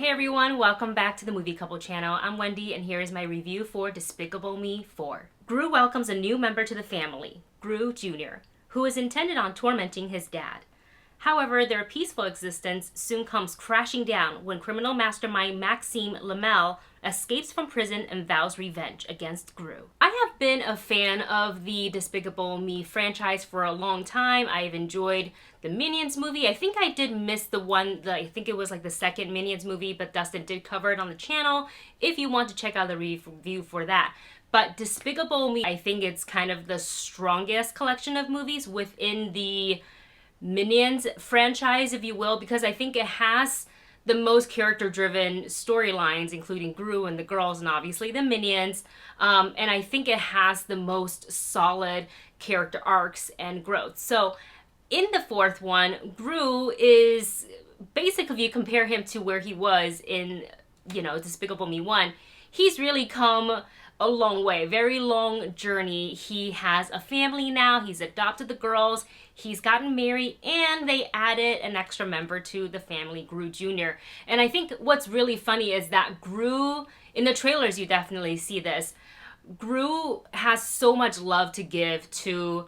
Hey everyone, welcome back to the Movie Couple channel. I'm Wendy and here is my review for Despicable Me 4. Gru welcomes a new member to the family, Gru Jr., who is intended on tormenting his dad. However, their peaceful existence soon comes crashing down when criminal mastermind Maxime Lamel escapes from prison and vows revenge against Gru. I have been a fan of the Despicable Me franchise for a long time. I've enjoyed the Minions movie. I think I did miss I think it was like the second Minions movie, but Dustin did cover it on the channel if you want to check out the review for that. But Despicable Me, I think it's kind of the strongest collection of movies within the Minions franchise, if you will, because I think it has the most character-driven storylines, including Gru and the girls and obviously the Minions. And I think it has the most solid character arcs and growth. So in the fourth one, Gru is basically, if you compare him to where he was in, Despicable Me 1, he's really come a long way, very long journey. He has a family now, he's adopted the girls, he's gotten married, and they added an extra member to the family, Gru Jr. And I think what's really funny is that Gru, in the trailers you definitely see this, Gru has so much love to give to,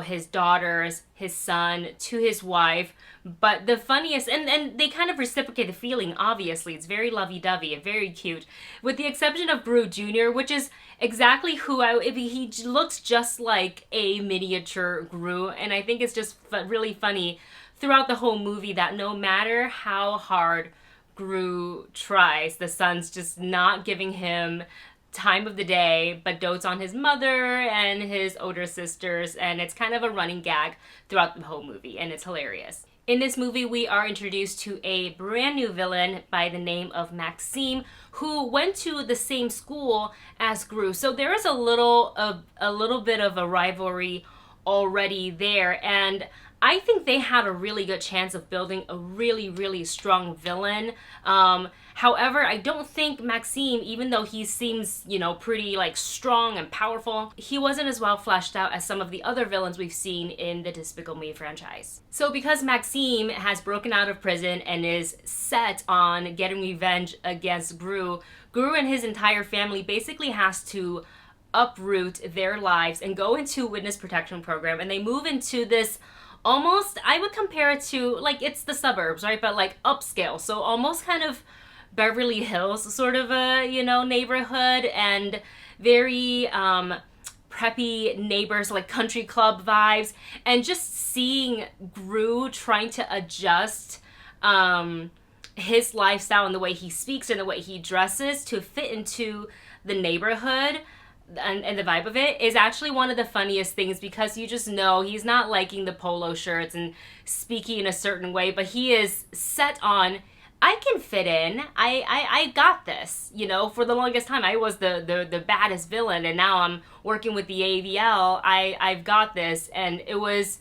his daughters, his son, to his wife. But the funniest, and they kind of reciprocate the feeling, obviously. It's very lovey-dovey and very cute. With the exception of Gru Jr., which is exactly he looks just like a miniature Gru. And I think it's just really funny throughout the whole movie that no matter how hard Gru tries, the son's just not giving him time of the day, but dotes on his mother and his older sisters, and it's kind of a running gag throughout the whole movie, and it's hilarious. In this movie, we are introduced to a brand new villain by the name of Maxime, who went to the same school as Gru. So there is a little bit of a rivalry already there, and I think they had a really good chance of building a really, really strong villain. However, I don't think Maxime, even though he seems, pretty strong and powerful, he wasn't as well fleshed out as some of the other villains we've seen in the Despicable Me franchise. So because Maxime has broken out of prison and is set on getting revenge against Gru and his entire family basically has to uproot their lives and go into witness protection program, and they move into this almost, I would compare it to, it's the suburbs, right? But upscale. So almost kind of Beverly Hills sort of a, neighborhood, and very preppy neighbors, country club vibes. And just seeing Gru trying to adjust his lifestyle and the way he speaks and the way he dresses to fit into the neighborhood and the vibe of it is actually one of the funniest things, because you just know he's not liking the polo shirts and speaking in a certain way, but he is set on, I can fit in, I got this. For the longest time I was the baddest villain, and now I'm working with the AVL, I've got this. And it was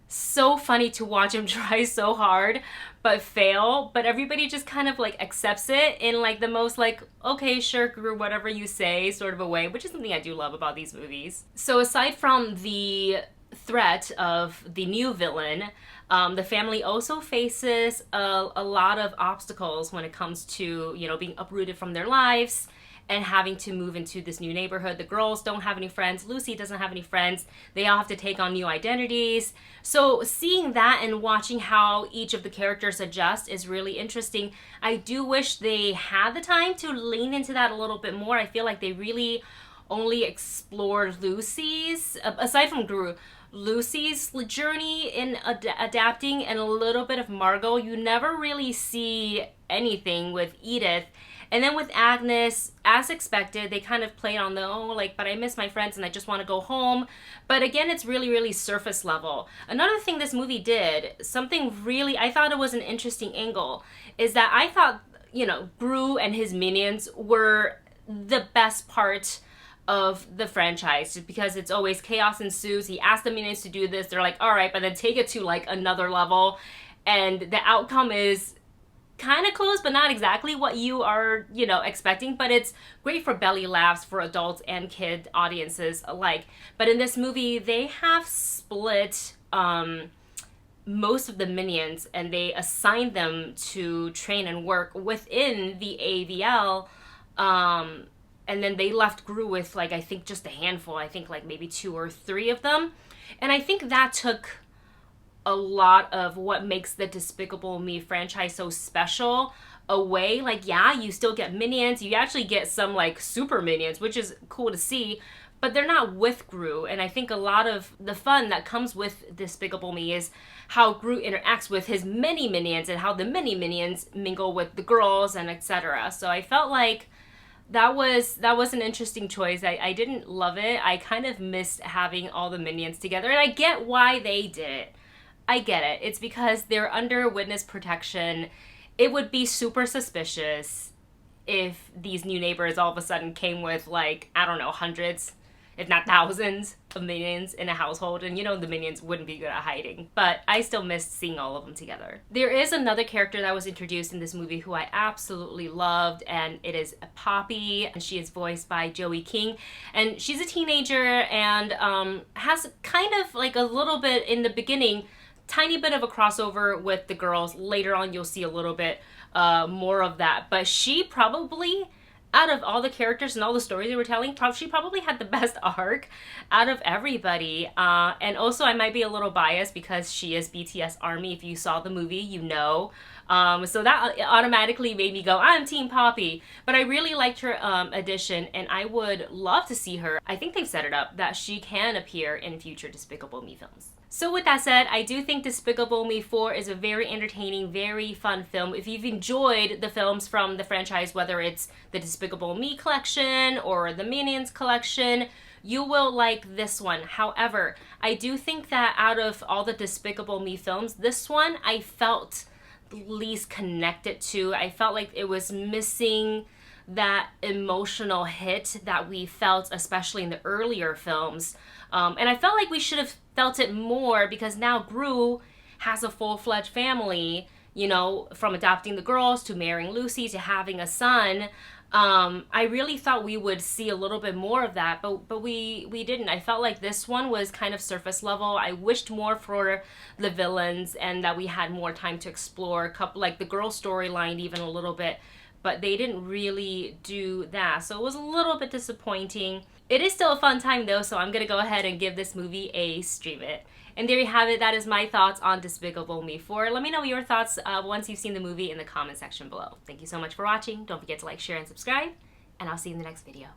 so funny to watch him try so hard but fail, but everybody just kind of accepts it in the most okay, sure, Gru, whatever you say sort of a way, which is something I do love about these movies. So aside from the threat of the new villain, the family also faces a lot of obstacles when it comes to, being uprooted from their lives and having to move into this new neighborhood. The girls don't have any friends. Lucy doesn't have any friends. They all have to take on new identities. So seeing that and watching how each of the characters adjust is really interesting. I do wish they had the time to lean into that a little bit more. I feel like they really only explored Lucy's, aside from Gru, Lucy's journey in adapting, and a little bit of Margot. You never really see anything with Edith. And then with Agnes, as expected, they kind of played on the, but I miss my friends and I just want to go home. But again, it's really, really surface level. Another thing this movie did, something really, I thought it was an interesting angle, is that I thought, Gru and his minions were the best part of the franchise, just because it's always chaos ensues. He asked the minions to do this. They're like, all right, but then take it to another level. And the outcome is kind of close, but not exactly what you are, expecting. But it's great for belly laughs for adults and kid audiences alike. But in this movie, they have split most of the Minions, and they assigned them to train and work within the AVL. And then they left Gru with, like, I think just a handful. I think like maybe 2 or 3 of them. And I think that took a lot of what makes the Despicable Me franchise so special away. Like, yeah, you still get Minions. You actually get some, like, super Minions, which is cool to see. But they're not with Gru. And I think a lot of the fun that comes with Despicable Me is how Gru interacts with his many Minions and how the many Minions mingle with the girls and etc. So I felt like that was an interesting choice. I didn't love it. I kind of missed having all the Minions together. And I get why they did it. I get it. It's because they're under witness protection. It would be super suspicious if these new neighbors all of a sudden came with, like, I don't know, hundreds, if not thousands of Minions in a household. And you know the Minions wouldn't be good at hiding. But I still missed seeing all of them together. There is another character that was introduced in this movie who I absolutely loved, and it is Poppy, and she is voiced by Joey King. And she's a teenager and has kind of like a little bit in the beginning, tiny bit of a crossover with the girls. Later on you'll see a little bit more of that. But she probably, out of all the characters and all the stories they were telling, she probably had the best arc out of everybody. And also, I might be a little biased because she is BTS ARMY. If you saw the movie, you know. So that automatically made me go, I'm Team Poppy. But I really liked her addition, and I would love to see her. I think they've set it up that she can appear in future Despicable Me films. So with that said, I do think Despicable Me 4 is a very entertaining, very fun film. If you've enjoyed the films from the franchise, whether it's the Despicable Me collection or the Minions collection, you will like this one. However, I do think that out of all the Despicable Me films, this one I felt least connected to. I felt like it was missing that emotional hit that we felt, especially in the earlier films. And I felt like we should have felt it more because now Gru has a full-fledged family, you know, from adopting the girls to marrying Lucy to having a son. I really thought we would see a little bit more of that, but we didn't. I felt like this one was kind of surface level. I wished more for the villains and that we had more time to explore a couple, like the girl storyline even a little bit, but they didn't really do that. So it was a little bit disappointing. It is still a fun time though, so I'm gonna go ahead and give this movie a stream it. And there you have it. That is my thoughts on Despicable Me 4. Let me know your thoughts once you've seen the movie in the comment section below. Thank you so much for watching. Don't forget to like, share, and subscribe, and I'll see you in the next video.